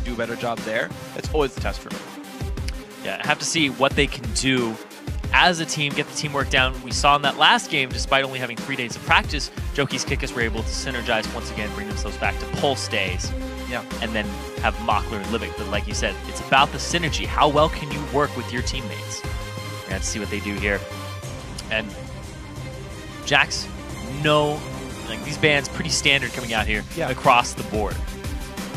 do a better job there. It's always the test for me. Yeah, I have to see what they can do as a team, get the teamwork down. We saw in that last game, despite only having 3 days of practice, Joki's Kickers were able to synergize once again, bring themselves back to pulse days. Yeah. And then have Mockler and Livick. But like you said, it's about the synergy. How well can you work with your teammates? We have to see what they do here. And Jax, like these bans pretty standard coming out here across the board.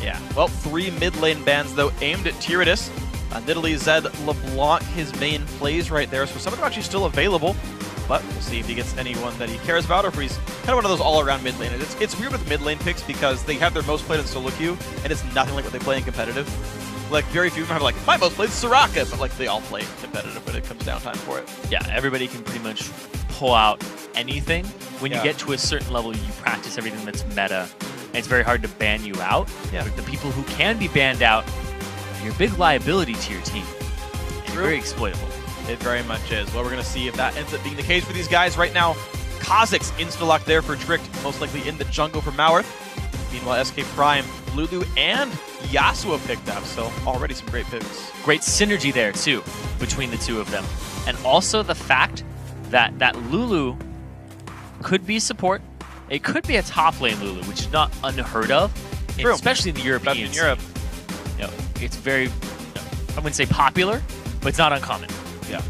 Yeah. Well, 3 mid lane bans, though, aimed at Tyranids. Nidalee, Zed, LeBlanc, his main plays right there. So some of them are actually still available. But we'll see if he gets anyone that he cares about or if he's kind of one of those all-around mid laners. It's weird with mid lane picks because they have their most played in solo queue, and it's nothing like what they play in competitive. Like, very few of them have, like, my most played is Soraka, but, like, they all play competitive when it comes down time for it. Yeah, everybody can pretty much pull out anything. When you get to a certain level, you practice everything that's meta, and it's very hard to ban you out. Yeah. But the people who can be banned out, you're a big liability to your team. And you're very exploitable. It very much is. Well, we're going to see if that ends up being the case for these guys. Right now, Kha'Zix insta-lock there for Tricked, most likely in the jungle for Mauerth. Meanwhile, SK Prime, Lulu, and Yasuo picked up, so already some great picks. Great synergy there, too, between the two of them. And also the fact that Lulu could be support. It could be a top lane Lulu, which is not unheard of, especially in the European in Europe. It's very, I wouldn't say popular, but it's not uncommon. Yeah.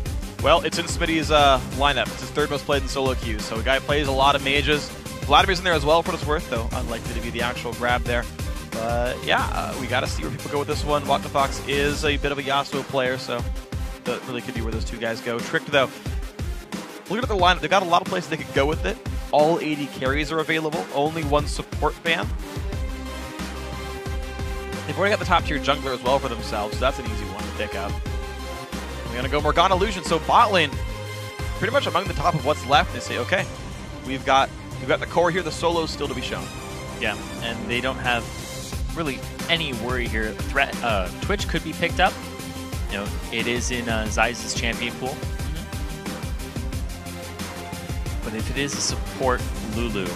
Well, it's in Smitty's lineup. It's his 3rd most played in solo queue, so a guy plays a lot of mages. Vladimir's in there as well for what it's worth, though unlikely to be the actual grab there. But yeah, we got to see where people go with this one. WatttheFox is a bit of a Yasuo player, so that really could be where those two guys go. Tricked, though, looking at the lineup, they've got a lot of places they could go with it. All 80 carries are available, only 1 support ban. They've already got the top tier jungler as well for themselves, so that's an easy one to pick up. We're going to go Morgana Illusion, so bot lane, pretty much among the top of what's left. They say, okay, we've got the core here, the solos still to be shown. Yeah, and they don't have really any worry here. Twitch could be picked up. It is in Zeiss' champion pool. But if it is a support Lulu,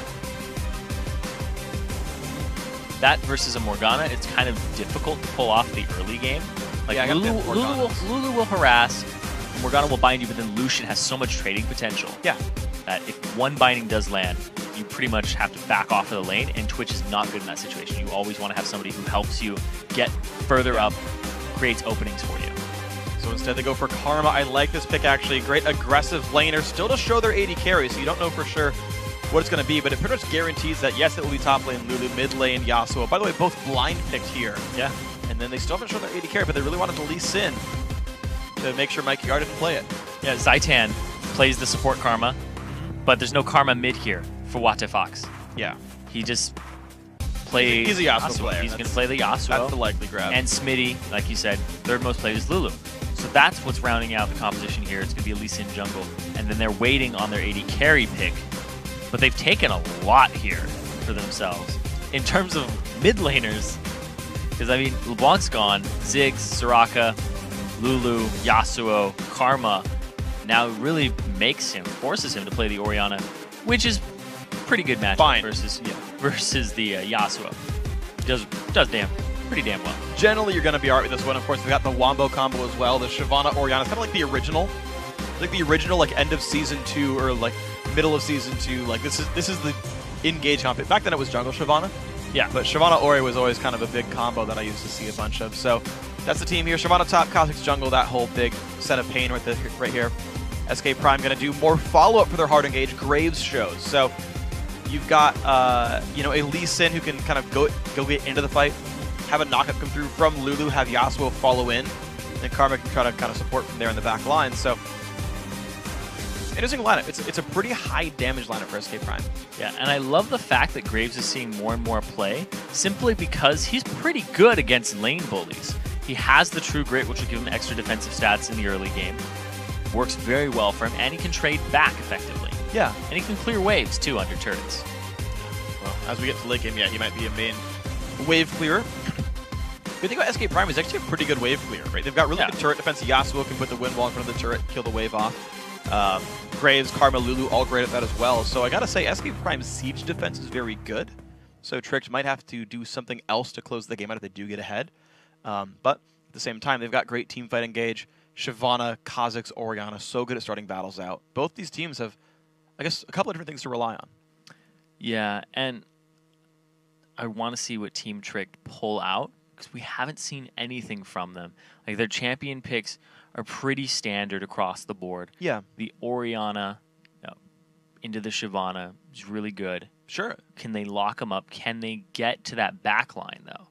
that versus a Morgana, it's kind of difficult to pull off the early game. Like Lulu will harass, Morgana will bind you, but then Lucian has so much trading potential. Yeah. That if one binding does land, you pretty much have to back off of the lane, and Twitch is not good in that situation. You always want to have somebody who helps you get further up, creates openings for you. So instead they go for Karma. I like this pick, actually. Great aggressive laner, still to show their 80 carry, so you don't know for sure what it's going to be, but it pretty much guarantees that, yes, it will be top lane Lulu, mid lane Yasuo. By the way, both blind picked here. Yeah. And then they still haven't shown their 80 carry, but they really wanted to Lee Sin to make sure Mikey Gar didn't play it. Yeah, Zaitan plays the support Karma, but there's no Karma mid here for WatttheFox. Yeah. He just plays He's a Yasuo player. He's going to play the Yasuo. That's the likely grab. And Smitty, like you said, 3rd most played is Lulu. So that's what's rounding out the composition here. It's going to be a Lee Sin jungle. And then they're waiting on their 80 carry pick. But they've taken a lot here for themselves. In terms of mid laners, because, I mean, LeBlanc's gone, Ziggs, Soraka, Lulu, Yasuo, Karma, now really forces him to play the Orianna, which is pretty good matchup versus the Yasuo. Does pretty damn well. Generally, you're going to be alright with this one. Of course, we got the Wombo combo as well. The Shyvana Orianna. It's kind of like the original. Like the original, like end of season 2 or like middle of season 2. Like this is the engage comp. Back then it was jungle Shyvana. Yeah. But Shyvana Ori was always kind of a big combo that I used to see a bunch of. So that's the team here. Shyvana top, Kha'Zix jungle, that whole big set of pain right here. SK Prime going to do more follow-up for their hard engage. Graves shows. So you've got a Lee Sin who can kind of go get into the fight, have a knockup come through from Lulu, have Yasuo follow in, and Karma can try to kind of support from there in the back line. So interesting lineup. It's a pretty high damage lineup for SK Prime. Yeah, and I love the fact that Graves is seeing more and more play simply because he's pretty good against lane bullies. He has the True Grit, which will give him extra defensive stats in the early game. Works very well for him, and he can trade back effectively. Yeah. And he can clear waves, too, under turrets. Well, as we get to late game, yeah, he might be a main wave clearer. Good thing about SK Prime is actually a pretty good wave clear, right? They've got really good turret defense. Yasuo can put the wind wall in front of the turret, kill the wave off. Graves, Karma, Lulu, all great at that as well. So I gotta say, SK Prime's siege defense is very good. So Tricked might have to do something else to close the game out if they do get ahead. But at the same time, they've got great team fight engage. Shyvana, Kha'Zix, Orianna, so good at starting battles out. Both these teams have, I guess, a couple of different things to rely on. Yeah, and I want to see what Team Trick pull out, because we haven't seen anything from them. Like, their champion picks are pretty standard across the board. Yeah. The Orianna into the Shyvana is really good. Sure. Can they lock them up? Can they get to that back line, though?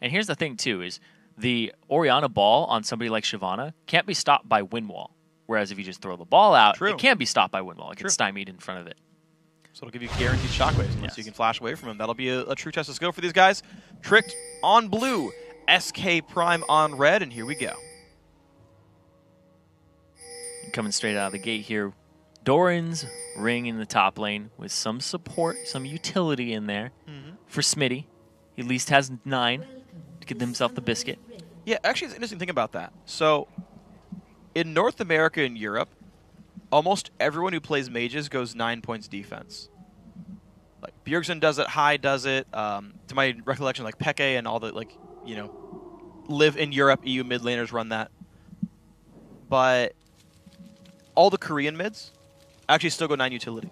And here's the thing, too, is the Orianna ball on somebody like Shyvana can't be stopped by Windwall. Whereas if you just throw the ball out, it can be stopped by Windwall. It gets stymied in front of it. So it'll give you guaranteed shockwaves unless you can flash away from him. That'll be a true test of skill for these guys. Tricked on blue, SK Prime on red, and here we go. Coming straight out of the gate here, Doran's Ring in the top lane with some support, some utility in there for Smitty. He at least has 9 to get himself the biscuit. Yeah, actually, it's an interesting thing about that. So in North America and Europe, almost everyone who plays mages goes 9 points defense. Like Bjergsen does it, Hai does it. To my recollection, like Peke and all the live in Europe EU mid laners run that. But all the Korean mids actually still go 9 utility.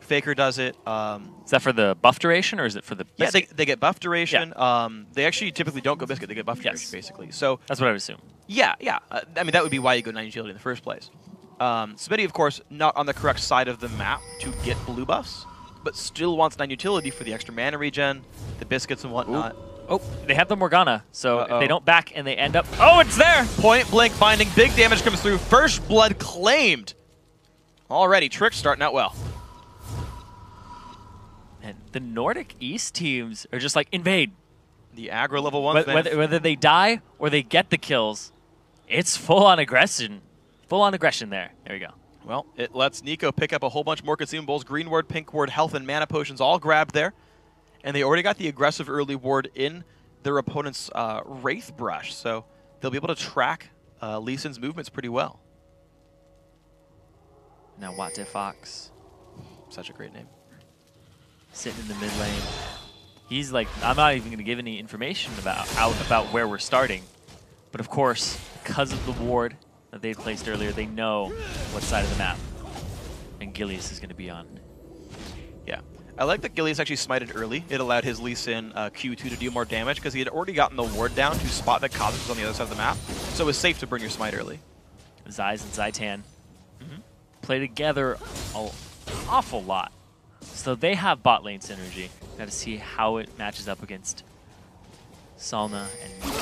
Faker does it. Is that for the buff duration or is it for the biscuit? Yeah, they get buff duration. Yeah. They actually typically don't go biscuit. They get buff duration, basically. So that's what I would assume. Yeah. I mean, that would be why you go 9 utility in the first place. Smitty, of course, not on the correct side of the map to get blue buffs, but still wants 9 utility for the extra mana regen, the biscuits and whatnot. Oh, they have the Morgana, so if they don't back and they end up... Oh, it's there! Point blank binding, big damage comes through. First blood claimed. Already, Trick starting out well. And the Nordic East teams are just like, invade. The aggro level 1. Whether they die or they get the kills, it's full-on aggression. Full-on aggression there. There you go. Well, it lets Nico pick up a whole bunch more consumables. Green ward, pink ward, health, and mana potions all grabbed there. And they already got the aggressive early ward in their opponent's Wraith Brush, so they'll be able to track Lee Sin's movements pretty well. Now Watte Fox. Such a great name. Sitting in the mid lane. He's like, I'm not even going to give any information about where we're starting. But of course, because of the ward that they placed earlier, they know what side of the map. And Gilius is going to be on. Yeah. I like that Gilius actually smited early. It allowed his Lee Sin Q2 to do more damage because he had already gotten the ward down to spot that Kha'Zix was on the other side of the map. So it was safe to burn your smite early. Zeiss and Zaitan play together an awful lot. So they have bot lane synergy. Got to see how it matches up against Salna and Nico.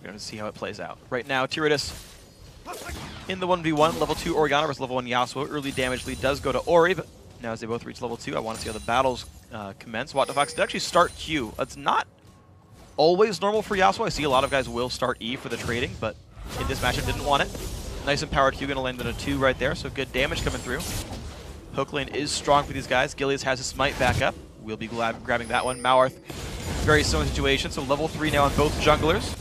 We're going to see how it plays out. Right now, Tiridas in the 1v1, level 2 Orianna versus level 1 Yasuo. Early damage lead does go to Ori, but now as they both reach level 2, I want to see how the battles commence. Watte Fox did actually start Q. That's not always normal for Yasuo. I see a lot of guys will start E for the trading, but in this matchup didn't want it. Nice empowered Q, going to land on a 2 right there, so good damage coming through. Hook lane is strong for these guys. Gilius has his smite back up. We'll be grabbing that one. Mauarth, very similar situation, so level 3 now on both junglers.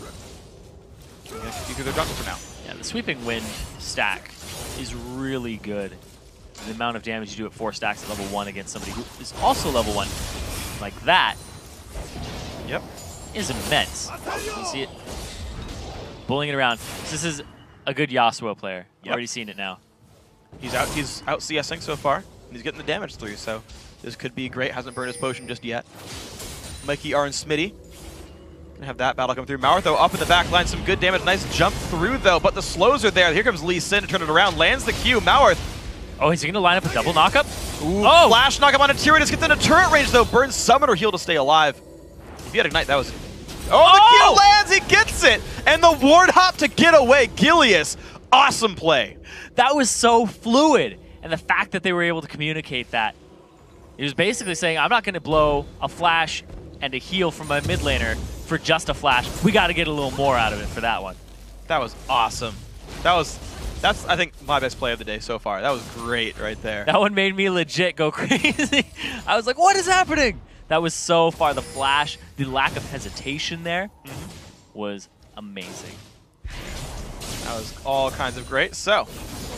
I'm going to continue their jungle for now. Yeah, the Sweeping Wind stack is really good. The amount of damage you do at 4 stacks at level 1 against somebody who is also level 1 like that is immense. You see it bullying it around. This is a good Yasuo player. I've already seen it now. He's out CSing so far, and he's getting the damage through, so this could be great. Hasn't burned his potion just yet. Mikey R and Smitty gonna have that battle come through. Mauarth, though, up in the back line, some good damage. Nice jump through, though, but the slows are there. Here comes Lee Sin to turn it around. Lands the Q. Mauarth. Oh, is he gonna line up a double knockup? Ooh, flash knockup on a Tiridas. Gets into turret range, though. Burns summon or heal to stay alive. If he had Ignite, that was... Oh, the Q lands! He gets it! And the ward hop to get away. Gilius, awesome play. That was so fluid. And the fact that they were able to communicate that. He was basically saying, I'm not going to blow a flash and a heal from my mid laner for just a flash. We got to get a little more out of it for that one. That was awesome. That's, I think, my best play of the day so far. That was great right there. That one made me legit go crazy. I was like, what is happening? That was so far. The flash, the lack of hesitation there was amazing. That was all kinds of great. So,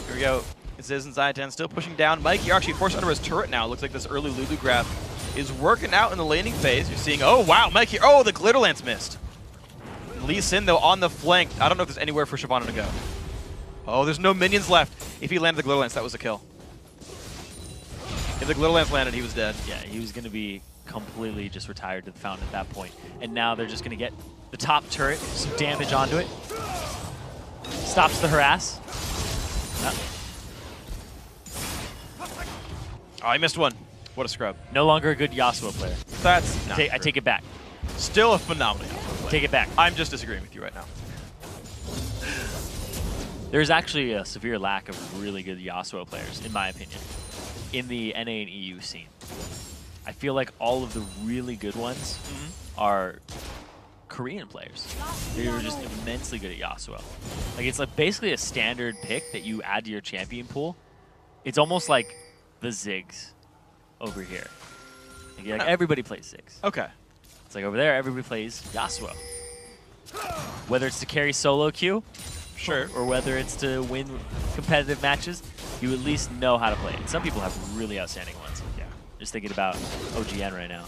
here we go. Ziz and Zaitan still pushing down. Mike, you're actually forced under his turret now. Looks like this early Lulu grab is working out in the laning phase. You're seeing, oh, wow, Mikey. Oh, the Glitter Lance missed. Lee Sin, though, on the flank. I don't know if there's anywhere for Shyvana to go. Oh, there's no minions left. If he landed the Glitter Lance, that was a kill. If the Glitter Lance landed, he was dead. Yeah, he was going to be completely just retired to the fountain at that point. And now they're just going to get the top turret, some damage onto it. Stops the harass. Oh, I missed one. What a scrub. No longer a good Yasuo player. That's not I take it back. Still a phenomenal Yasuo player. Take it back. I'm just disagreeing with you right now. There's actually a severe lack of really good Yasuo players, in my opinion, in the NA and EU scene. I feel like all of the really good ones are Korean players. They're just immensely good at Yasuo. Like, it's like basically a standard pick that you add to your champion pool. It's almost like the Ziggs over here. Like everybody plays Ziggs. Okay. It's like over there, everybody plays Yasuo. Whether it's to carry solo queue, Sure. or whether it's to win competitive matches, you at least know how to play it. And some people have really outstanding ones. Yeah. Just thinking about OGN right now.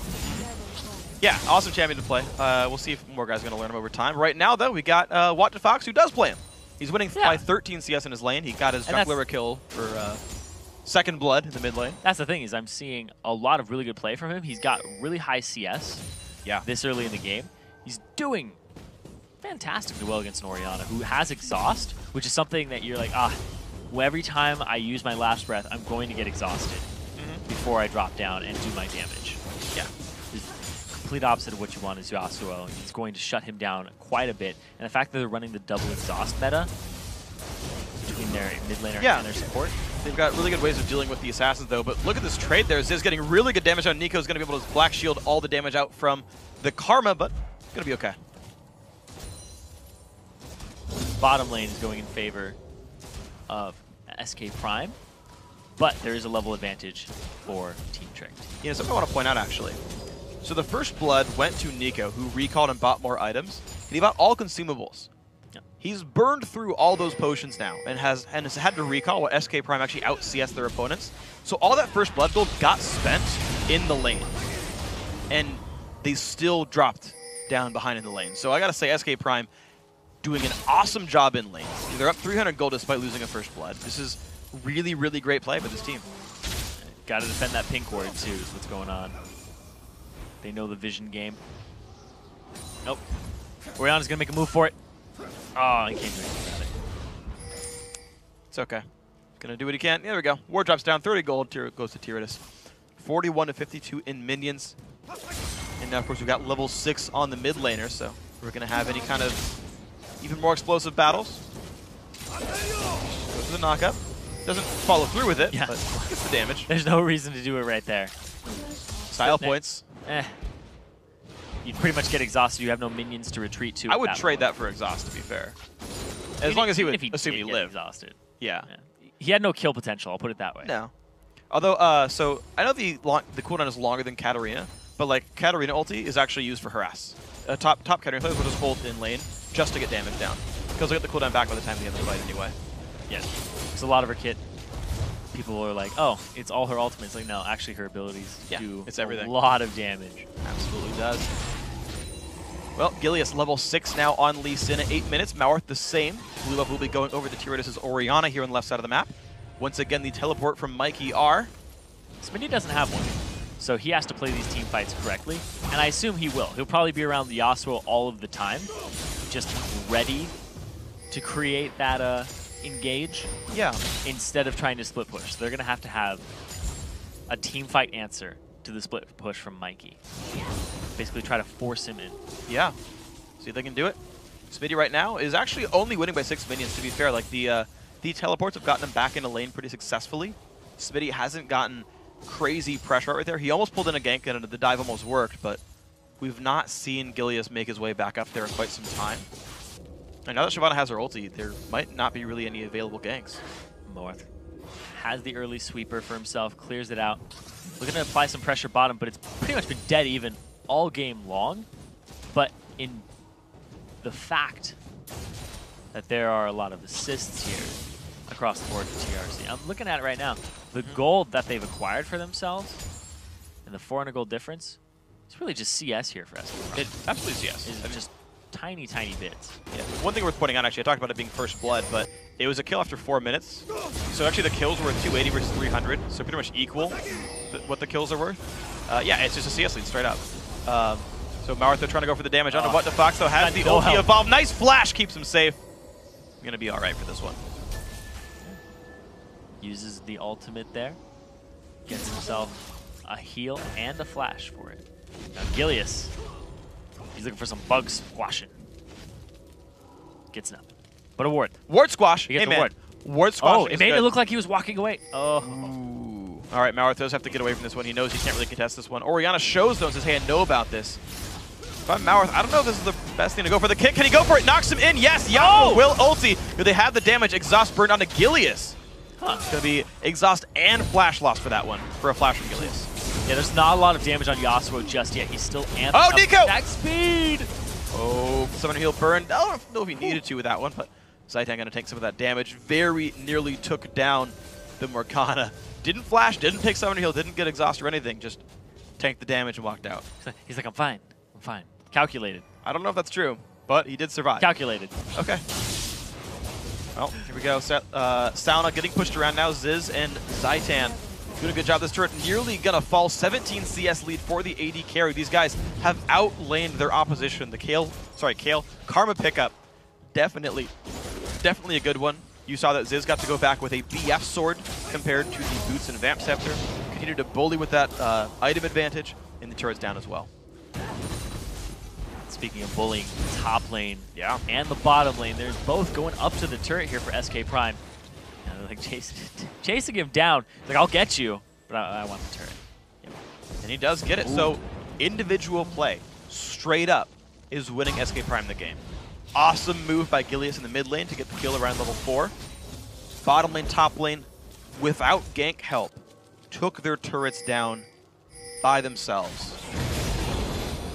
Yeah, awesome champion to play. We'll see if more guys are going to learn him over time. Right now, though, we got Watch Fox, who does play him. He's winning by 13 CS in his lane. He got his Juggler kill for second blood in the mid lane. That's the thing, is I'm seeing a lot of really good play from him. He's got really high CS this early in the game. He's doing fantastically well against an Orianna, who has exhaust, which is something that you're like, every time I use my last breath, I'm going to get exhausted before I drop down and do my damage. Yeah. It's complete opposite of what you want as Yasuo. He's going to shut him down quite a bit. And the fact that they're running the double exhaust meta between their mid laner and their support. They've got really good ways of dealing with the assassins, though. But look at this trade there. Ziz getting really good damage out. Nico's going to be able to black shield all the damage out from the Karma, but it's going to be okay. Bottom lane is going in favor of SK Prime, but there is a level advantage for Team Tricked. You know, something I want to point out, actually. So the first blood went to Nico, who recalled and bought more items, and he bought all consumables. Yep. He's burned through all those potions now, and has had to recall while SK Prime actually out CS their opponents. So all that first blood gold got spent in the lane, and they still dropped down behind in the lane. So I gotta say, SK Prime doing an awesome job in lane. They're up 300 gold despite losing a first blood. This is really, really great play by this team. Got to defend that pink ward too, is what's going on. They know the vision game. Nope. Orianna's going to make a move for it. Oh, he can't do anything about it. It's okay. Gonna do what he can. There we go. Ward drops down 30 gold. Goes to Tyranids. 41 to 52 in minions. And now, of course, we've got level 6 on the mid laner, so we're gonna have any kind of even more explosive battles. Goes to the knockup. Doesn't follow through with it, but gets the damage. There's no reason to do it right there. Style points. You'd pretty much get exhausted. You have no minions to retreat to. I would trade that for exhaust, to be fair. As long as he would assume he lived. Exhausted. Yeah. He had no kill potential, I'll put it that way. No. Although, so I know the cooldown is longer than Katarina, but like Katarina ulti is actually used for harass. Top Katarina players will just hold in lane just to get damage down, because they get the cooldown back by the time they have the fight anyway. Yeah. Because a lot of her kit, people are like, oh, it's all her ultimates. Like, no, actually her abilities do it's everything. A lot of damage. Absolutely does. Well, Gilius level 6 now on Lee Sin at 8 minutes. Maworth the same. Blue buff will be going over to Tyranids' Orianna here on the left side of the map. Once again, the teleport from Mikey R. Smitty doesn't have one, so he has to play these team fights correctly, and I assume he will. He'll probably be around the Yasuo all of the time, just ready to create that engage. Yeah. Instead of trying to split push. So they're going to have a team fight answer to the split push from Mikey. Basically try to force him in. Yeah. See if they can do it. Smitty right now is actually only winning by 6 minions, to be fair. Like, the teleports have gotten him back into lane pretty successfully. Smitty hasn't gotten crazy pressure right there. He almost pulled in a gank and the dive almost worked, but we've not seen Gilius make his way back up there in quite some time. And now that Shyvana has her ulti, there might not be really any available ganks. Maworth has the early sweeper for himself, clears it out. Looking to apply some pressure bottom, but it's pretty much been dead even all game long. But in the fact that there are a lot of assists here across the board for TRC. I'm looking at it right now. The gold that they've acquired for themselves and the 400 gold difference, it's really just CS here for us. It absolutely CS. It's just tiny, tiny bits. Yeah. One thing worth pointing out, actually, I talked about it being first blood, but it was a kill after 4 minutes. So actually the kills were 280 versus 300, so pretty much equal what the kills are worth. Yeah, it's just a CS lead straight up. So Martha trying to go for the damage onto What the Fox, though, has the ulti evolved. Nice flash, keeps him safe. Gonna be all right for this one. Uses the ultimate there. Gets himself a heal and a flash for it. Now Gilius, he's looking for some bug squashing. Gets nothing. But a ward. Ward squash. He gets hey, the man. ward. Ward squash. Oh, it made it look like he was walking away. Oh. Ooh. All right, Mauer does have to get away from this one. He knows he can't really contest this one. Orianna shows though and says, hey, I know about this. If I'm Mauer, I don't know if this is the best thing to go for the kick. Can he go for it? Knocks him in. Yes, Yasuo will ulti. Do they have the damage? Exhaust burned onto Gilius. Huh. It's going to be exhaust and flash loss for that one, for a flash from Gilius. Yeah, there's not a lot of damage on Yasuo just yet. He's still amped up. Oh, Nico! That speed! Oh, Summoner Heal burned. I don't know if he needed to with that one, but Zaitan going to take some of that damage. Very nearly took down the Morgana. Didn't flash, didn't pick Summoner Heal, didn't get exhaust or anything. Just tanked the damage and walked out. He's like, I'm fine. I'm fine. Calculated. I don't know if that's true, but he did survive. Calculated. Okay. Well, here we go. Sauna getting pushed around now. Ziz and Zaitan doing a good job. This turret nearly gonna fall. 17 CS lead for the AD carry. These guys have outlaned their opposition. The Kayle Karma pickup, definitely a good one. You saw that Ziz got to go back with a BF sword compared to the Boots and Vamp Scepter. Continued to bully with that item advantage, and the turret's down as well. Speaking of bullying, top lane and the bottom lane, they're both going up to the turret here for SK Prime. And they're like chasing him down. He's like, I'll get you, but I want the turret. Yep. And he does get it. Ooh. So individual play, straight up, is winning SK Prime the game. Awesome move by Gilius in the mid lane to get the kill around level 4. Bottom lane, top lane, without gank help, took their turrets down by themselves.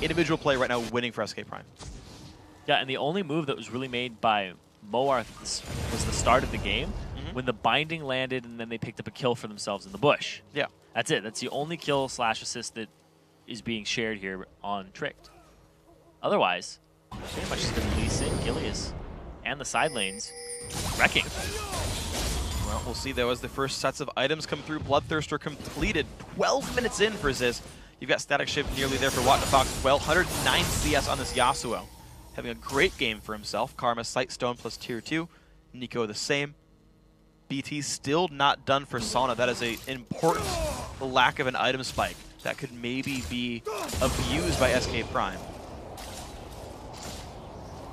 Individual play right now winning for SK Prime. Yeah, and the only move that was really made by Moarth was the start of the game, when the binding landed and then they picked up a kill for themselves in the bush. Yeah. That's it. That's the only kill / assist that is being shared here on Tricked. Otherwise, pretty much just going to Lee Sin, Gilius, and the side lanes wrecking. Well, we'll see though as the first sets of items come through. Bloodthirster completed 12 minutes in for Ziz. You've got Static Shift nearly there for What the Fox as well. 109 CS on this Yasuo. Having a great game for himself. Karma, Sightstone plus tier 2. Nico the same. BT still not done for Sauna. That is an important lack of an item spike that could maybe be abused by SK Prime.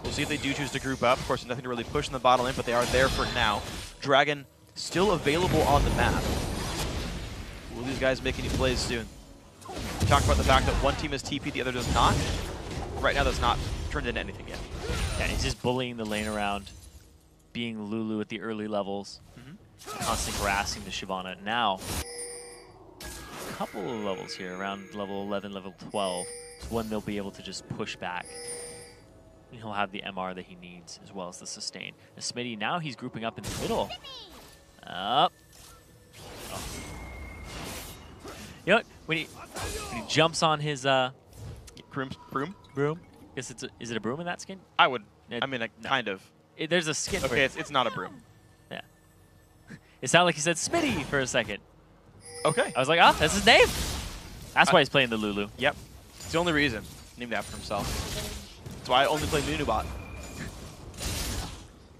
We'll see if they do choose to group up. Of course, nothing to really push in the bottom lane, but they are there for now. Dragon still available on the map. Will these guys make any plays soon? We talked about the fact that one team is TP, the other does not. Right now, that's not turned into anything yet. Yeah, he's just bullying the lane around, being Lulu at the early levels, constantly harassing the Shyvana. Now, a couple of levels here, around level 11, level 12, is when they'll be able to just push back. And he'll have the MR that he needs, as well as the sustain. And Smitty, now he's grouping up in the middle. Up. Oh. You know what? When he jumps on his broom. Is it a broom in that skin? I would. I mean, kind of. There's a skin. Okay, it's not a broom. Yeah. It sounded like he said Smitty for a second. Okay. I was like, oh, that's his name. That's why he's playing the Lulu. Yep. It's the only reason. Named after himself. That's why I only play Nunubot.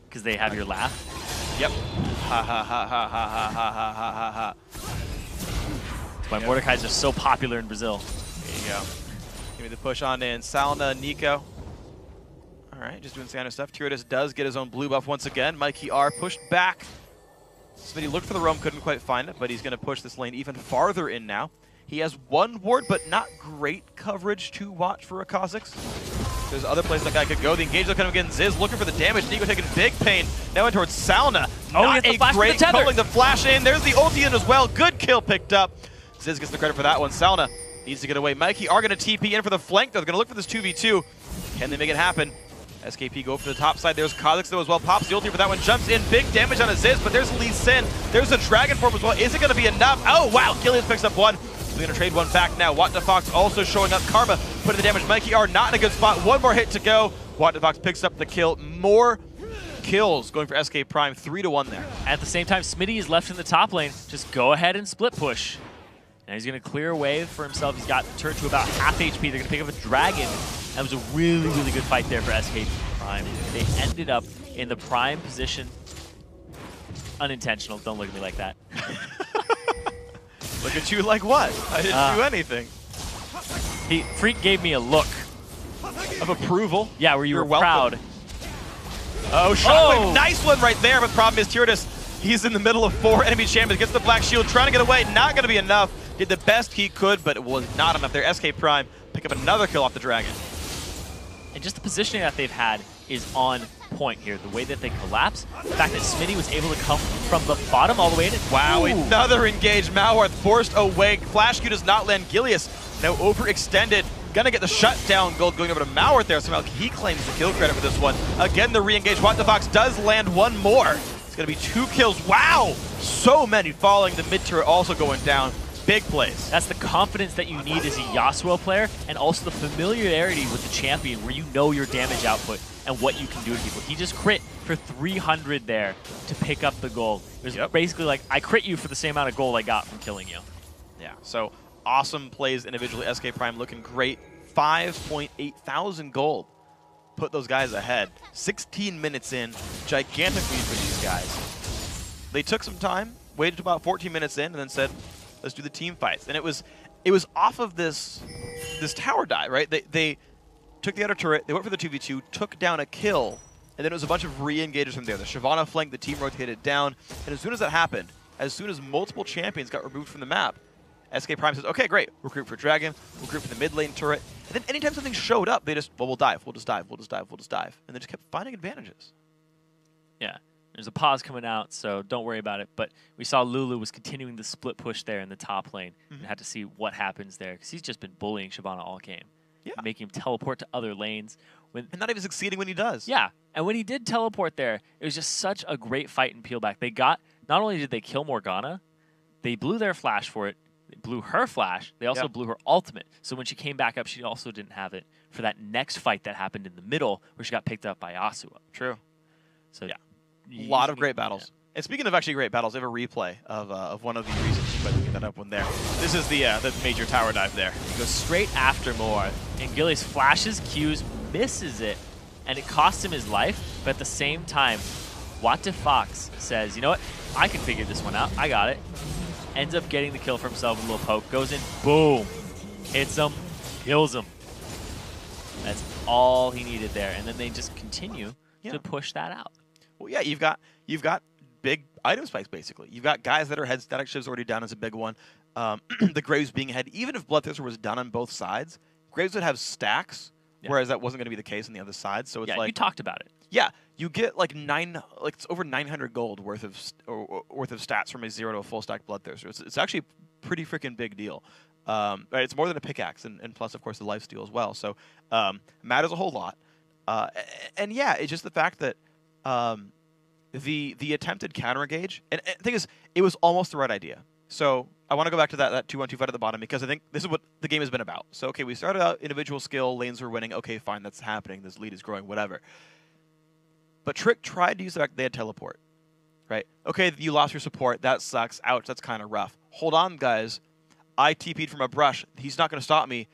Because they have your laugh. Yep. Ha ha ha ha ha ha ha ha ha ha. That's why Mordekai's are so popular in Brazil. There you go. Give me the push on in. Sauna, Nico. All right, just doing standard stuff. Tyradus does get his own blue buff once again. Mikey R pushed back. Smitty looked for the roam, couldn't quite find it, but he's going to push this lane even farther in now. He has one ward, but not great coverage to watch for a Kha'Zix. There's other places that guy could go. The engage will come again. Ziz looking for the damage. Nico taking big pain. Now in towards Sauna. Not a great pulling the flash in. There's the ulti in as well. Good kill picked up. Ziz gets the credit for that one. Sauna needs to get away. Mikey are going to TP in for the flank. They're going to look for this 2v2. Can they make it happen? SKP go for the top side. There's Kha'Zix though as well. Pops the ulti for that one. Jumps in. Big damage on a Ziz, but there's Lee Sin. There's a Dragon Form as well. Is it going to be enough? Oh, wow. Gilius picks up one. We're going to trade one back now. What the Fox also showing up. Karma putting the damage. Mikey are not in a good spot. One more hit to go. WattDevox picks up the kill. More kills going for SK Prime, 3-1 there. At the same time, Smitty is left in the top lane. Just go ahead and split push. Now he's going to clear a wave for himself. He's got the turret to about half HP. They're going to pick up a dragon. That was a really, really good fight there for SK Prime. They ended up in the prime position. Unintentional. Don't look at me like that. Look at you like what? I didn't do anything. Freak gave me a look. Of approval? Yeah, where you You're were welcome. proud. Oh, Shockwave. Nice one right there. But the problem is Tyrannus, he's in the middle of 4 enemy champions. Gets the Black Shield, trying to get away. Not going to be enough. Did the best he could, but it was not enough there. SK Prime pick up another kill off the dragon. And just the positioning that they've had is on point here. The way that they collapse, the fact that Smitty was able to come from the bottom all the way in. Wow, another engaged. Malwarth forced away. Flash Q does not land. Gilius now overextended. Gonna get the shutdown gold going over to Malwarth there. Somehow he claims the kill credit for this one. Again, the re-engage. WattDevox does land one more. It's gonna be 2 kills. Wow! So many falling. The mid turret also going down. Big plays. That's the confidence that you need as a Yasuo player, and also the familiarity with the champion where you know your damage output and what you can do to people. He just crit for 300 there to pick up the gold. It was basically like, I crit you for the same amount of gold I got from killing you. Yeah, so awesome plays individually. SK Prime looking great. 5.8 thousand gold. Put those guys ahead. 16 minutes in. Gigantic lead for these guys. They took some time, waited about 14 minutes in, and then said, let's do the team fights. And it was off of this tower dive, right? They took the outer turret, they went for the 2v2, took down a kill, and then it was a bunch of re-engagers from there. The Shyvana flanked, the team rotated down, and as soon as that happened, as soon as multiple champions got removed from the map, SK Prime says, okay, great, recruit for Dragon, recruit for the mid lane turret, and then anytime something showed up, they just, well, we'll dive, we'll just dive, we'll just dive, we'll just dive. And they just kept finding advantages. Yeah. There's a pause coming out, so don't worry about it. But we saw Lulu was continuing the split push there in the top lane and had to see what happens there because he's just been bullying Shyvana all game. Yeah. Making him teleport to other lanes. And not even succeeding when he does. Yeah. And when he did teleport there, it was just such a great fight and peel back. They got, not only did they kill Morgana, they blew their flash for it. They blew her flash. They also blew her ultimate. So when she came back up, she also didn't have it for that next fight that happened in the middle where she got picked up by Yasuo. True. So yeah. A lot of great battles. And speaking of actually great battles, I have a replay of one of the reasons you get that up one there. This is the major tower dive there. He goes straight after Moore, and Gilius flashes, Qs, misses it, and it costs him his life. But at the same time, WattDevox says, you know what? I can figure this one out. I got it. Ends up getting the kill for himself with a little poke. Goes in, boom. Hits him, kills him. That's all he needed there. And then they just continue to push that out. Well, yeah, you've got big item spikes, basically. You've got guys that are head static shivs already down as a big one. The Graves being ahead, even if Bloodthirster was done on both sides, Graves would have stacks, whereas that wasn't going to be the case on the other side. So it's like, you talked about it. Yeah, you get like it's over 900 gold worth of stats from a 0 to a full stack Bloodthirster. It's actually a pretty freaking big deal. Right, it's more than a pickaxe, and plus, of course, the lifesteal as well. So matters a whole lot. And yeah, it's just the fact that the attempted counter engage, and the thing is, it was almost the right idea. So I want to go back to that 2-1-2 fight at the bottom because I think this is what the game has been about. So okay, we started out individual skill, lanes were winning. Okay, fine, that's happening. This lead is growing, whatever. But Trick tried to use the fact that they had teleport, right? Okay, you lost your support. That sucks. Ouch, that's kind of rough. Hold on, guys. I TP'd from a brush. He's not going to stop me.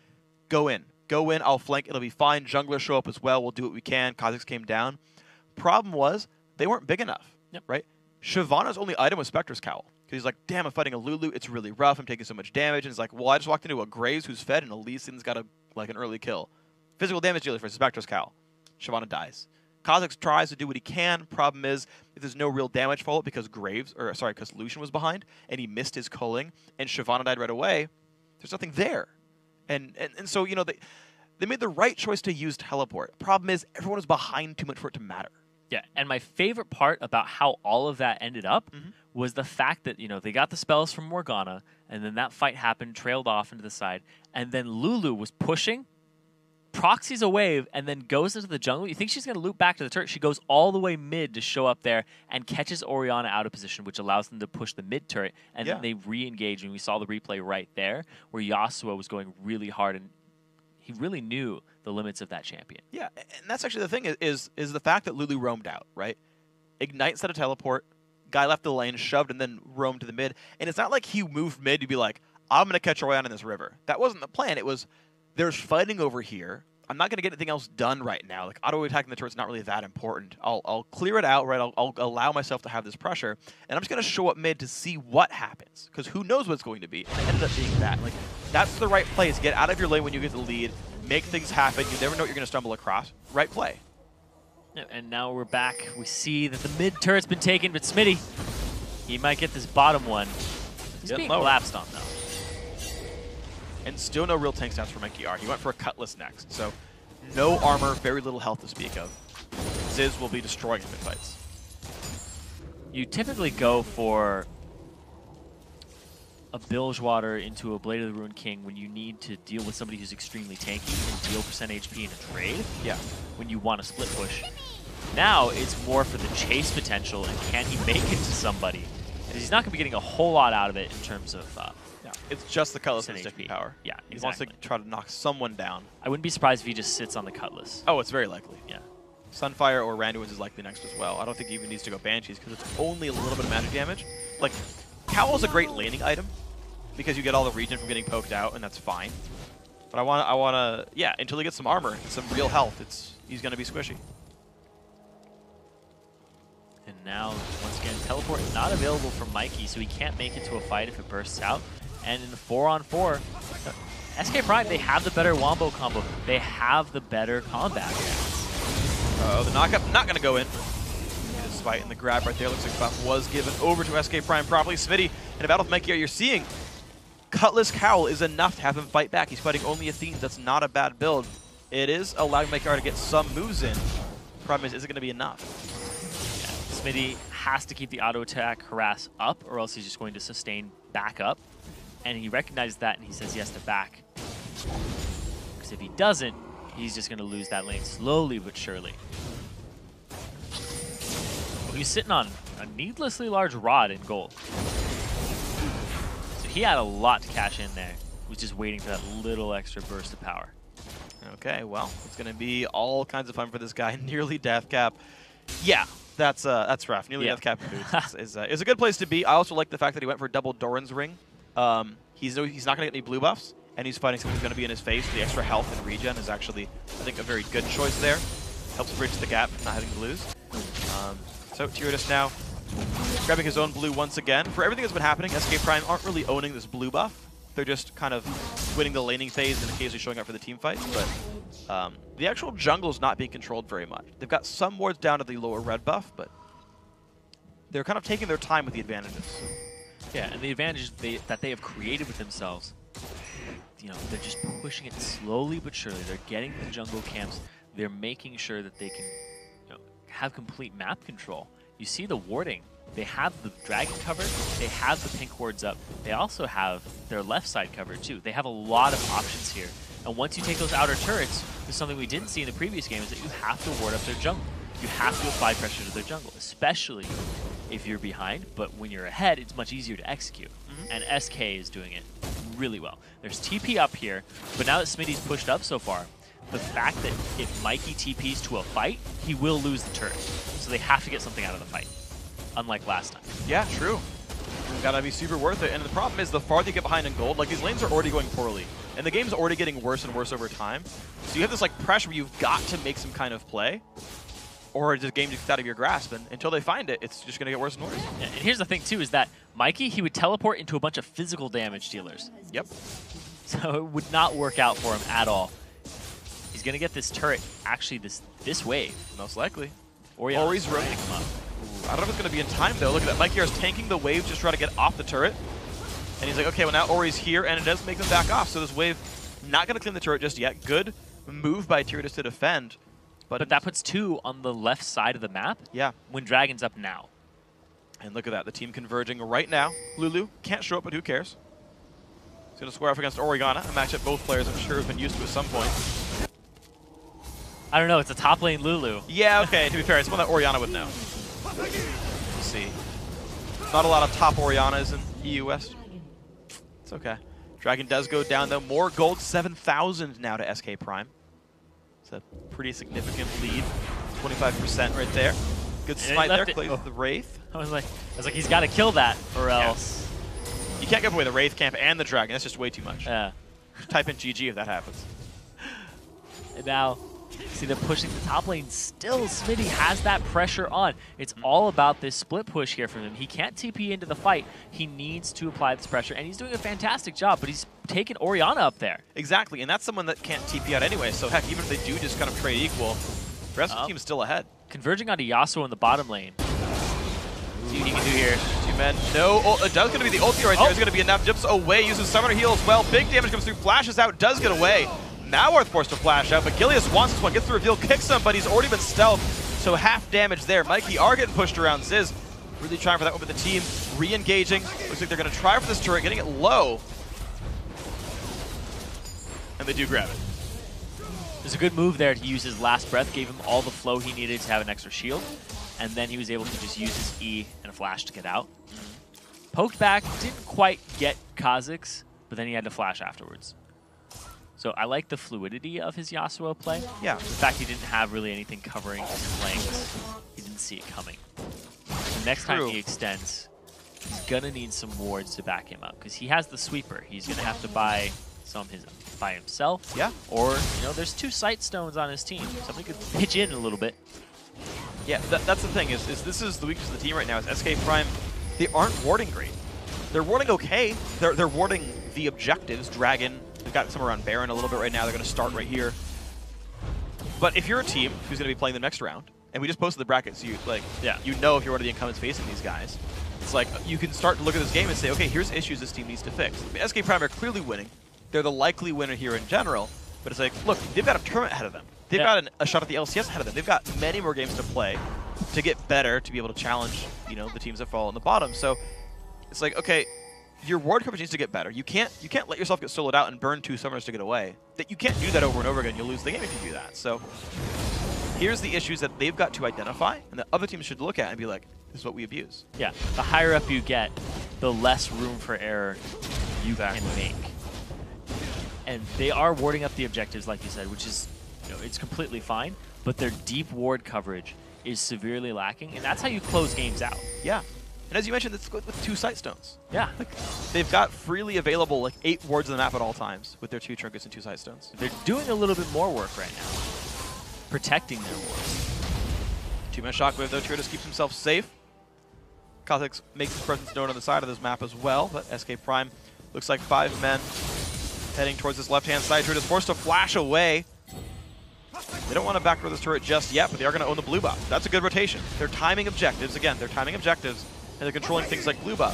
Go in. Go in. I'll flank. It'll be fine. Junglers show up as well. We'll do what we can. Kha'Zix came down. Problem was, they weren't big enough, right? Shyvana's only item was Spectre's Cowl. Because he's like, damn, I'm fighting a Lulu. It's really rough. I'm taking so much damage. And he's like, well, I just walked into a Graves who's fed, and a Lee Sin's got an early kill. Physical damage dealer for Spectre's Cowl. Shyvana dies. Kha'Zix tries to do what he can. Problem is, if there's no real damage follow-up because because Lucian was behind, and he missed his culling, and Shyvana died right away, there's nothing there. And so, you know, they made the right choice to use teleport. Problem is, everyone was behind too much for it to matter. Yeah, and my favorite part about how all of that ended up was the fact that, you know, they got the spells from Morgana, and then that fight happened, trailed off into the side, and then Lulu was pushing, proxies a wave, and then goes into the jungle. You think she's going to loop back to the turret. She goes all the way mid to show up there and catches Orianna out of position, which allows them to push the mid turret, and then they re-engage, and we saw the replay right there where Yasuo was going really hard, and he really knew the limits of that champion. Yeah, and that's actually the thing is the fact that Lulu roamed out, right? Ignite instead of teleport, guy left the lane, shoved, and then roamed to the mid. And it's not like he moved mid to be like, I'm going to catch Orianna in this river. That wasn't the plan. It was, there's fighting over here. I'm not going to get anything else done right now. Like, auto-attacking the turret's not really that important. I'll clear it out, right? I'll allow myself to have this pressure, and I'm just going to show up mid to see what happens, because who knows what's going to be. And it ended up being that. Like, that's the right play, is get out of your lane when you get the lead, make things happen. You never know what you're going to stumble across. Right play. Yeah, and now we're back. We see that the mid turret's been taken, but Smitty, he might get this bottom one. He's being collapsed on, though. And still no real tank stats for Mikey R. He went for a Cutlass next, so no armor, very little health to speak of. Ziz will be destroying him in fights. You typically go for a Bilgewater into a Blade of the Ruined King when you need to deal with somebody who's extremely tanky and deal percent HP in a trade. Yeah. When you want to split push. Now it's more for the chase potential and can he make it to somebody? And he's not going to be getting a whole lot out of it in terms of it's just the Cutlass and sticking power. Yeah, exactly. He wants to try to knock someone down. I wouldn't be surprised if he just sits on the Cutlass. Oh, it's very likely. Yeah. Sunfire or Randuin's is likely next as well. I don't think he even needs to go Banshees because it's only a little bit of magic damage. Like, Cowl's a great laning item because you get all the regen from getting poked out, and that's fine. But I want to, yeah, until he gets some armor and some real health, he's going to be squishy. And now, once again, teleport not available for Mikey, so he can't make it to a fight if it bursts out. And in the 4-on-4, SK Prime, they have the better wombo combo. They have the better combat. Oh, the knockup not going to go in. Despite in the grab right there, looks like buff was given over to SK Prime properly. Smitty in a battle with Mikey, you're seeing Cutlass Cowl is enough to have him fight back. He's fighting only Athene. That's not a bad build. It is allowing Mikey to get some moves in. Problem is it going to be enough? Yeah. Smitty has to keep the auto attack harass up, or else he's just going to sustain back up. And he recognizes that, and he says yes to back. Because if he doesn't, he's just going to lose that lane slowly but surely. Well, he's sitting on a needlessly large rod in gold. So he had a lot to cash in there. He was just waiting for that little extra burst of power. Okay, well, it's going to be all kinds of fun for this guy. Nearly death cap. Yeah, that's rough. Nearly death cap is a good place to be. I also like the fact that he went for double Doran's Ring. He's not going to get any blue buffs, and he's fighting someone who's going to be in his face. The extra health and regen is actually, I think, a very good choice there. Helps bridge the gap, not having blues. So Tyradus now grabbing his own blue once again. For everything that's been happening, SK Prime aren't really owning this blue buff. They're just kind of winning the laning phase and occasionally showing up for the team fights. But the actual jungle is not being controlled very much. They've got some wards down to the lower red buff, but they're kind of taking their time with the advantages. Yeah, and the advantage that they have created with themselves, you know, they're just pushing it slowly but surely. They're getting the jungle camps. They're making sure that they can, you know, have complete map control. You see the warding. They have the dragon covered. They have the pink wards up. They also have their left side covered too. They have a lot of options here. And once you take those outer turrets, there's something we didn't see in the previous game, is that you have to ward up their jungle. You have to apply pressure to their jungle, especially if you're behind, but when you're ahead, it's much easier to execute. And SK is doing it really well. There's TP up here, but now that Smitty's pushed up so far, the fact that if Mikey TPs to a fight, he will lose the turret. So they have to get something out of the fight, unlike last time. Yeah, true. Gotta be super worth it. And the problem is, the farther you get behind in gold, like, these lanes are already going poorly. And the game's already getting worse and worse over time. So you have this, like, pressure where you've got to make some kind of play, or the game just out of your grasp, and until they find it, it's just going to get worse and worse. Yeah, and here's the thing, too, is that Mikey, he would teleport into a bunch of physical damage dealers. Yep. So it would not work out for him at all. He's going to get this turret, actually, this wave. Most likely. Ori's running him up. Ooh, I don't know if it's going to be in time, though. Look at that. Mikey is tanking the wave, just trying to get off the turret. And he's like, okay, well, now Ori's here, and it does make them back off. So this wave, not going to clean the turret just yet. Good move by Tyradus to defend. But that puts 2 on the left side of the map. Yeah. When Dragon's up now. And look at that. The team converging right now. Lulu can't show up, but who cares? He's going to square off against Orianna, a matchup both players I'm sure have been used to at some point. I don't know. It's a top lane Lulu. Yeah, okay. To be fair, it's one that Orianna would know. Let's see. Not a lot of top Oriannas in EU West. It's okay. Dragon does go down, though. More gold, 7,000 now to SK Prime. It's a pretty significant lead. 25% right there. Good smite there. Plays with the Wraith. I was like, he's got to kill that, or else. You can't give away the Wraith camp and the Dragon. That's just way too much. Yeah. Type in GG if that happens. And now, see, they're pushing the top lane. Still, Smitty has that pressure on. It's all about this split push here from him. He can't TP into the fight. He needs to apply this pressure, and he's doing a fantastic job, but he's taken Orianna up there. Exactly, and that's someone that can't TP out anyway, so heck, even if they do just kind of trade equal, the rest of the team's still ahead. Converging onto Yasuo in the bottom lane. See what he can do here. Two men. No, that's going to be the ulti right there. It's going to be enough. Dips away, uses Summoner Heal as well. Big damage comes through, flashes out, does get away. Malworth forced to flash out, but Gilius wants this one, gets the reveal, kicks him, but he's already been stealthed, so half damage there. Mikey are getting pushed around. Ziz really trying for that one with the team, re-engaging. Looks like they're going to try for this turret, getting it low. And they do grab it. There's a good move there to use his last breath, gave him all the flow he needed to have an extra shield, and then he was able to just use his E and a flash to get out. Poked back, didn't quite get Kha'Zix, but then he had to flash afterwards. So I like the fluidity of his Yasuo play. Yeah. The fact he didn't have really anything covering his flanks. He didn't see it coming. The next time he extends, he's going to need some wards to back him up, because he has the sweeper. He's going to have to buy some by himself. Yeah. Or, you know, there's 2 sight stones on his team. Somebody could pitch in a little bit. Yeah, that's the thing, is this is the weakness of the team right now, is SK Prime, they aren't warding great. They're warding okay. They're warding the objectives, Dragon. They've got some around Baron a little bit right now. They're going to start right here. But if you're a team who's going to be playing the next round, and we just posted the brackets, you know if you're one of the incumbents facing these guys, it's like you can start to look at this game and say, okay, here's issues this team needs to fix. I mean, SK Prime are clearly winning. They're the likely winner here in general. But it's like, look, they've got a tournament ahead of them. They've got a shot at the LCS ahead of them. They've got many more games to play to get better, to be able to challenge, you know, the teams that fall in the bottom. So it's like, okay, your ward coverage needs to get better. You can't let yourself get soloed out and burn 2 summoners to get away. That you can't do that over and over again. You'll lose the game if you do that. So here's the issues that they've got to identify, and that other teams should look at and be like, this is what we abuse. Yeah, the higher up you get, the less room for error you can make. And they are warding up the objectives, like you said, which is, you know, it's completely fine, but their deep ward coverage is severely lacking, and that's how you close games out. Yeah. And as you mentioned, it's with 2 sight stones. Yeah. Like, they've got freely available like 8 wards on the map at all times with their 2 trinkets and 2 sight stones. They're doing a little bit more work right now, protecting their wards. 2-man shockwave though, Tyrannus keeps himself safe. Kha'Zix makes his presence known on the side of this map as well, but SK Prime looks like 5 men heading towards this left-hand side. Tyrannus forced to flash away. They don't want to backdoor this turret just yet, but they are going to own the blue buff. That's a good rotation. They're timing objectives. Again, they're timing objectives, and they're controlling things like blue buff.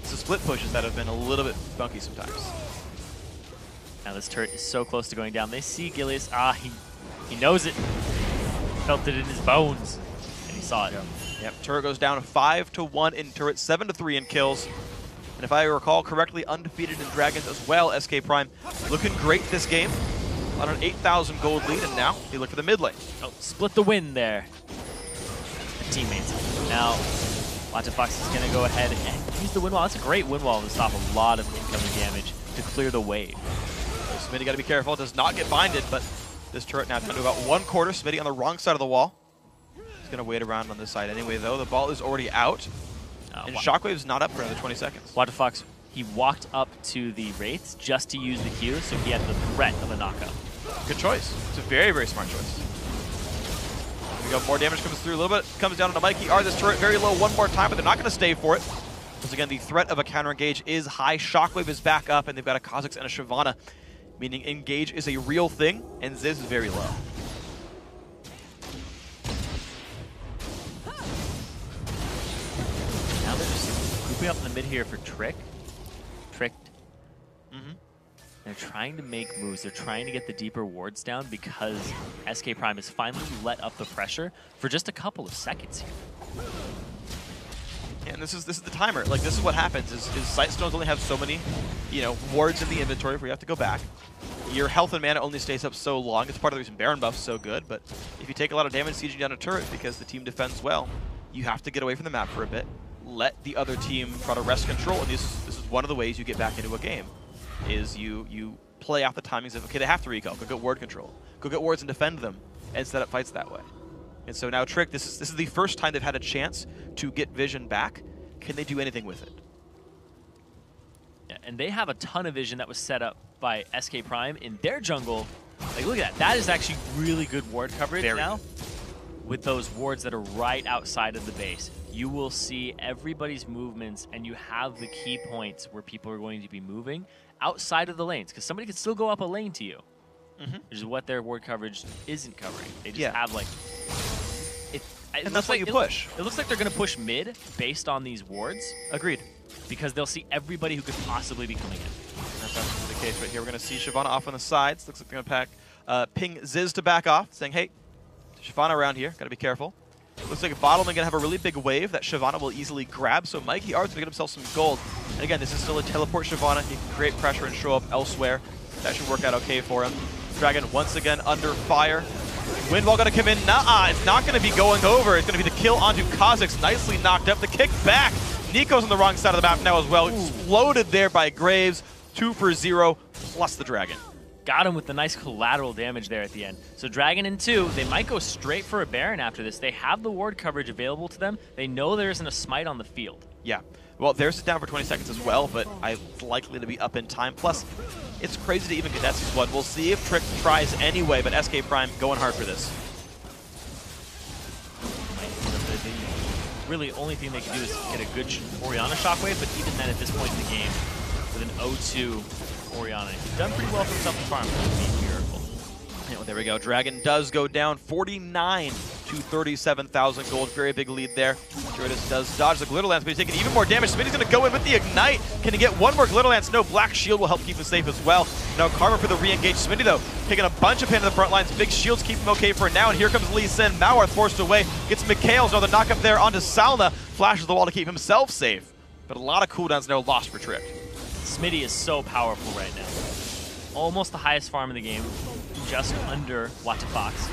It's the split pushes that have been a little bit funky sometimes. Now this turret is so close to going down. They see Gilius. Ah, he knows it. Felt it in his bones, and he saw it. Yep, turret goes down 5-1 in turret, 7-3 in kills. And if I recall correctly, undefeated in Dragons as well, SK Prime looking great this game on an 8,000 gold lead, and now they look for the mid lane. Oh, split the win there. The teammates. Now, Watafox is going to go ahead and use the wind wall. That's a great wind wall to stop a lot of incoming damage to clear the wave. So Smitty got to be careful. It does not get binded, but this turret now down to about 1/4. Smitty on the wrong side of the wall. He's going to wait around on this side anyway, though. The ball is already out. And Shockwave's not up for another 20 seconds. Watafox, he walked up to the Wraiths just to use the Q, so he had the threat of a knockup. Good choice. It's a very, very smart choice. Here we go. More damage comes through a little bit. Comes down to Mikey R. This turret very low one more time, but they're not going to stay for it. Because again, the threat of a counter engage is high. Shockwave is back up, and they've got a Kha'Zix and a Shyvana, meaning engage is a real thing, and Ziz is very low. Now they're just grouping up in the mid here for Tricked. They're trying to make moves. They're trying to get the deeper wards down because SK Prime has finally let up the pressure for just a couple of seconds here. Yeah, and this is the timer. Like, this is what happens is sight stones only have so many, you know, wards in the inventory where you have to go back. Your health and mana only stays up so long. It's part of the reason Baron buff's so good, but if you take a lot of damage sieging down a turret because the team defends well, you have to get away from the map for a bit, let the other team try to wrest control, and this is one of the ways you get back into a game, is you play out the timings of, okay, they have to recall, go get ward control. go get wards and defend them, and set up fights that way. And so now Trick, this is the first time they've had a chance to get vision back. Can they do anything with it? Yeah, and they have a ton of vision that was set up by SK Prime in their jungle. Like, look at that. That is actually really good ward coverage now. With those wards that are right outside of the base, you will see everybody's movements, and you have the key points where people are going to be moving outside of the lanes, because somebody could still go up a lane to you, which is what their ward coverage isn't covering. They just have, like... And that's why you push. It looks like they're going to push mid based on these wards. Agreed. Because they'll see everybody who could possibly be coming in. That's absolutely the case right here. We're going to see Shyvana off on the sides. Looks like they're going to ping Ziz to back off, saying, hey, Shyvana around here. Got to be careful. Looks like Bottleman going to have a really big wave that Shyvana will easily grab, so Mikey Art's going to get himself some gold. And again, this is still a teleport Shyvana. He can create pressure and show up elsewhere. That should work out okay for him. Dragon once again under fire. Windwall going to come in. Nuh-uh, it's not going to be going over. It's going to be the kill onto Kha'Zix. Nicely knocked up. The kick back. Nico's on the wrong side of the map now as well. Exploded there by Graves. 2 for 0, plus the Dragon. Got him with the nice collateral damage there at the end. So Dragon in 2, they might go straight for a Baron after this. They have the ward coverage available to them. They know there isn't a smite on the field. Yeah. Well, theirs is down for 20 seconds as well, but it's likely to be up in time. Plus, it's crazy to even get Nessie's blood. We'll see if Trick tries anyway, but SK Prime going hard for this. Really, only thing they can do is get a good Orianna shockwave, but even then at this point in the game, with an 0-2 Orianna, he's done pretty well for himself in farm. Miracle. Yeah, well, there we go. Dragon does go down 49 to 37,000 gold. Very big lead there. Turritus does dodge the Glitter Lance, but he's taking even more damage. Smitty's going to go in with the Ignite. Can he get one more Glitter Lance? No, Black Shield will help keep him safe as well. Now Karma for the re-engage. Smitty, though, taking a bunch of pain to the front lines. Big shields keep him okay for now, and here comes Lee Sin. Mauarth forced away. Gets Mikhail's another knock up there onto Salna. Flashes the wall to keep himself safe. But a lot of cooldowns now lost for Trick. Smitty is so powerful right now. Almost the highest farm in the game, just under WTF,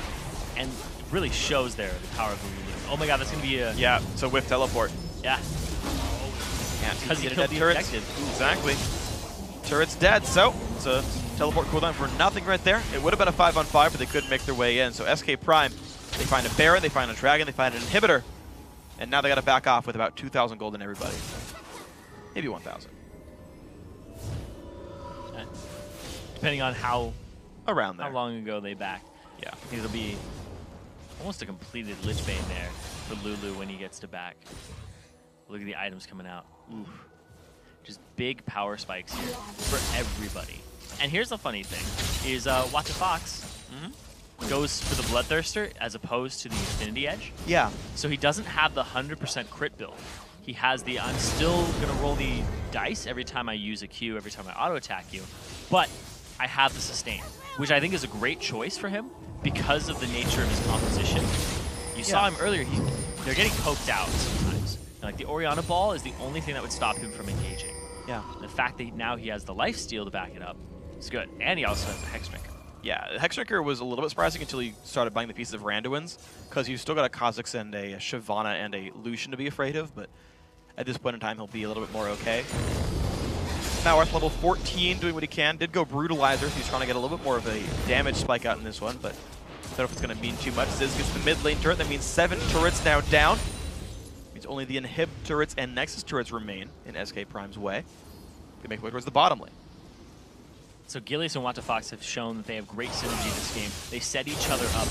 and it really shows there the power of Lulu. Oh my god, that's going to be a... Yeah, it's a whiff teleport. Yeah. Because he killed the turrets. Exactly. Turret's dead, so it's a teleport cooldown for nothing right there. It would have been a 5-on-5, but they couldn't make their way in. So SK Prime, they find a Baron, they find a Dragon, they find an Inhibitor, and now they got to back off with about 2,000 gold in everybody. Maybe 1,000. Depending on how around there. How long ago they backed. Yeah. It'll be almost a completed Lich Bane there for Lulu when he gets to back. Look at the items coming out. Oof. Just big power spikes here for everybody. And here's the funny thing, is WTF goes for the Bloodthirster as opposed to the Infinity Edge. Yeah. So he doesn't have the 100% crit build. He has the, I'm still going to roll the dice every time I use a Q, every time I auto-attack you, but I have the sustain, which I think is a great choice for him because of the nature of his composition. You saw him earlier, they're getting poked out sometimes. Like the Orianna Ball is the only thing that would stop him from engaging. Yeah. The fact that now he has the lifesteal to back it up is good. And he also has the Hexdrinker. Yeah, the Hexdrinker was a little bit surprising until he started buying the pieces of Randuin's, because you've still got a Kha'Zix and a Shyvana and a Lucian to be afraid of, but at this point in time, he'll be a little bit more okay. Mauarth level 14, doing what he can. Did go Brutalizer, so he's trying to get a little bit more of a damage spike out in this one, but I don't know if it's going to mean too much. Ziz gets the mid lane turret. That means 7 turrets now down. Means only the Inhib turrets and Nexus turrets remain in SK Prime's way. Can make way towards the bottom lane. So Gilius and WTF have shown that they have great synergy this game. They set each other up.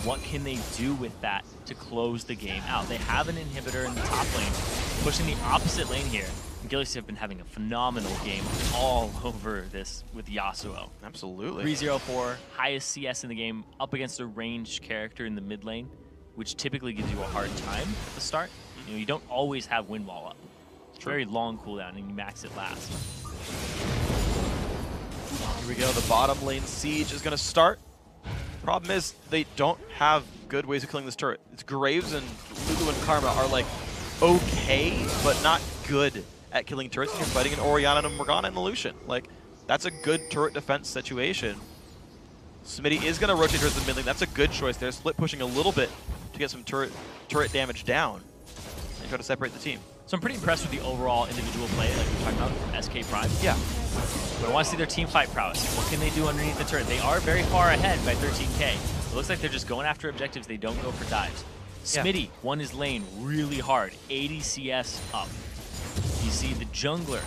What can they do with that to close the game out? They have an inhibitor in the top lane, pushing the opposite lane here. Gilius have been having a phenomenal game all over this with Yasuo. Absolutely. 304, highest CS in the game, up against a ranged character in the mid lane, which typically gives you a hard time at the start. You know, you don't always have Windwall up. It's very long cooldown, and you max it last. Here we go. The bottom lane siege is going to start. Problem is, they don't have good ways of killing this turret. It's Graves and Lulu and Karma are like okay, but not good at killing turrets. And you're fighting an Orianna and a Morgana and a Lucian. Like, that's a good turret defense situation. Smitty is going to rotate towards the mid lane. That's a good choice there. Split pushing a little bit to get some turret damage down. And try to separate the team. So I'm pretty impressed with the overall individual play, like we were talking about from SK Prime. Yeah. But I want to see their team fight prowess. What can they do underneath the turret? They are very far ahead by 13K. It looks like they're just going after objectives. They don't go for dives. Yeah. Smitty won his lane really hard, 80 CS up. You see the jungler,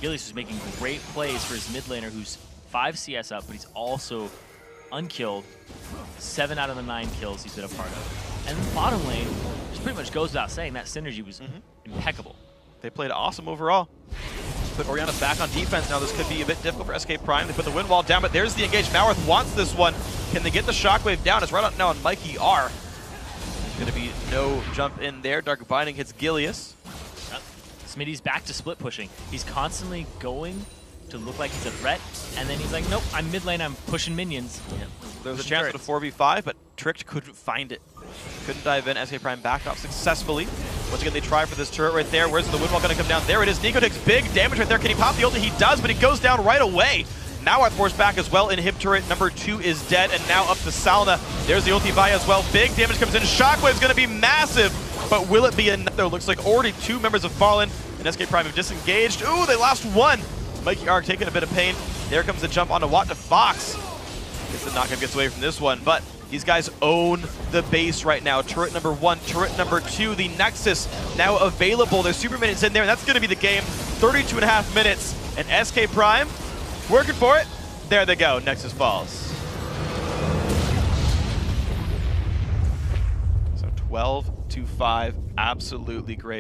Gilius, is making great plays for his mid laner, who's 5 CS up, but he's also unkilled. 7 out of the 9 kills he's been a part of. And the bottom lane, just pretty much goes without saying, that synergy was impeccable. They played awesome overall. Put Orianna back on defense now. This could be a bit difficult for SK Prime. They put the wind wall down, but there's the engage. Malworth wants this one. Can they get the shockwave down? It's right out now on Mikey R. Going to be no jump in there. Dark Binding hits Gilius. Smitty's back to split pushing. He's constantly going to look like he's a threat, and then he's like, nope, I'm mid lane, I'm pushing minions. Yeah. There was a chance at a 4v5, but Tricked couldn't find it. Couldn't dive in. SK Prime backed off successfully. Once again, they try for this turret right there. Where's the wind wall going to come down? There it is. Nico takes big damage right there. Can he pop the ulti? He does, but he goes down right away. Malworth forced back as well. Inhib turret number 2 is dead, and now up to Salna. There's the ulti buy as well. Big damage comes in. Shockwave's going to be massive, but will it be enough? Though looks like already 2 members have fallen, and SK Prime have disengaged. Ooh, they lost 1. Mikey Arg taking a bit of pain. There comes the jump onto Watt to Fox. Guess the knockup gets away from this one, but these guys own the base right now. Turret number 1, turret number 2, the Nexus now available. There's super minutes in there, and that's going to be the game. 32.5 minutes, and SK Prime working for it. There they go. Nexus falls. So 12-5. Absolutely great